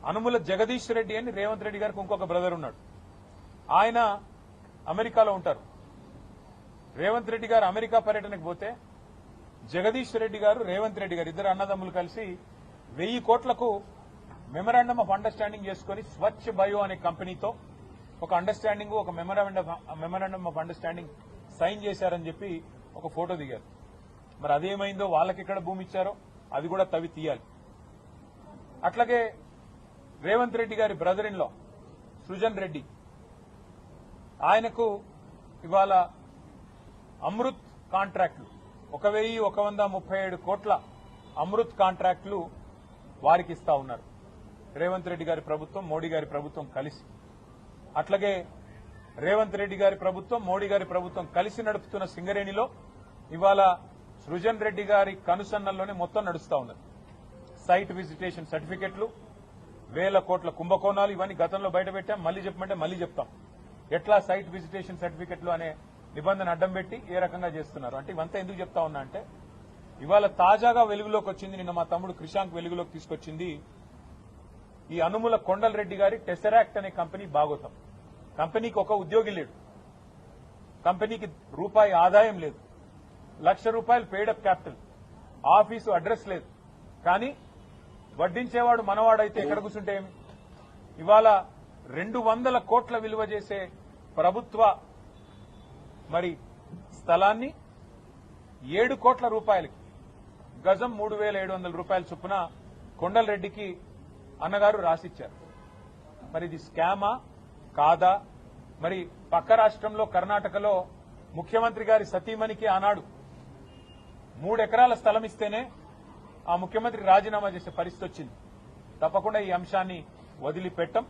అనుముల జగదీష్ రెడ్డి అని రేవంత్ రెడ్డి గారికి ఇంకొక బ్రదర్ ఉన్నాడు. ఆయన అమెరికాలో ఉంటారు. రేవంత్ రెడ్డి గారు అమెరికా పర్యటనకు పోతే జగదీష్ రెడ్డి గారు రేవంత్ రెడ్డి గారు ఇద్దరు అన్నదమ్ములు కలిసి 1000 కోట్లకు మెమరాండమ్ ఆఫ్ అండర్స్టాండింగ్ చేసుకుని స్వచ్ఛ బయో అనే కంపెనీతో ఒక అండర్స్టాండింగ్ ఒక మెమరాండమ్ ఆఫ్ అండర్స్టాండింగ్ సైన్ చేశారని చెప్పి ఒక ఫోటో దిగారు. మరి అదేమైందో, వాళ్ళకి ఎక్కడ భూమి ఇచ్చారో అది కూడా తవ్వి తీయాలి. అట్లాగే రేవంత్ రెడ్డి గారి brother in law Srujan Reddy, ఆయనకు ఇవాళ అమృత్ కాంట్రాక్టులు 1137 కోట్ల అమృత్ కాంట్రాక్టులు వారికి ఇస్తా ఉన్నారు రేవంత్ రెడ్డి గారి ప్రభుత్వం, మోడీ గారి ప్రభుత్వం కలిసి. అట్లాగే రేవంత్ రెడ్డి గారి ప్రభుత్వం, మోడీ గారి ప్రభుత్వం కలిసి నడుపుతున్న సింగరేణిలో ఇవాళ సృజన్ రెడ్డి గారి కనుసన్నల్లోనే మొత్తం నడుస్తా ఉన్నది. సైట్ విజిటేషన్ సర్టిఫికెట్లు, 1000 కోట్ల కుంభకోణాలు, ఇవన్నీ గతంలో బయటపెట్టాం. మళ్లీ చెప్పమంటే మళ్లీ చెప్తాం. ఎట్లా సైట్ విజిటేషన్ సర్టిఫికెట్లు అనే నిబంధన అడ్డం పెట్టి ఏ రకంగా చేస్తున్నారు అంటే ఇవంతా ఎందుకు చెప్తా ఉన్నా అంటే ఇవాళ తాజాగా వెలుగులోకి వచ్చింది, నిన్న మా తమ్ముడు క్రిషాంక్ వెలుగులోకి తీసుకొచ్చింది ఈ అనుముల కొండల్ రెడ్డి గారి టెసరాక్ట్ అనే కంపెనీ బాగోతాం. కంపెనీకి ఒక ఉద్యోగి లేడు, కంపెనీకి రూపాయి ఆదాయం లేదు, ₹1,00,000 పెయిడప్ క్యాపిటల్, ఆఫీసు అడ్రస్ లేదు. కానీ వడ్డించేవాడు మనవాడైతే ఎక్కడ కూర్చుంటే ఏమి? ఇవాళ 200 కోట్ల విలువ చేసే ప్రభుత్వ మరి స్థలాన్ని 7 కోట్ల రూపాయలకి, గజం ₹3,700 చొప్పున కొండల్ రెడ్డికి అన్నగారు రాసిచ్చారు. మరి ఇది స్కామా కాదా? మరి పక్క రాష్ట్రంలో కర్ణాటకలో ముఖ్యమంత్రి గారి సతీమణికి ఆనాడు 3 ఎకరాల స్థలం ఇస్తేనే ఆ ముఖ్యమంత్రి రాజీనామా చేసే పరిస్థితి వచ్చింది. తప్పకుండా ఈ అంశాన్ని వదిలిపెట్టం.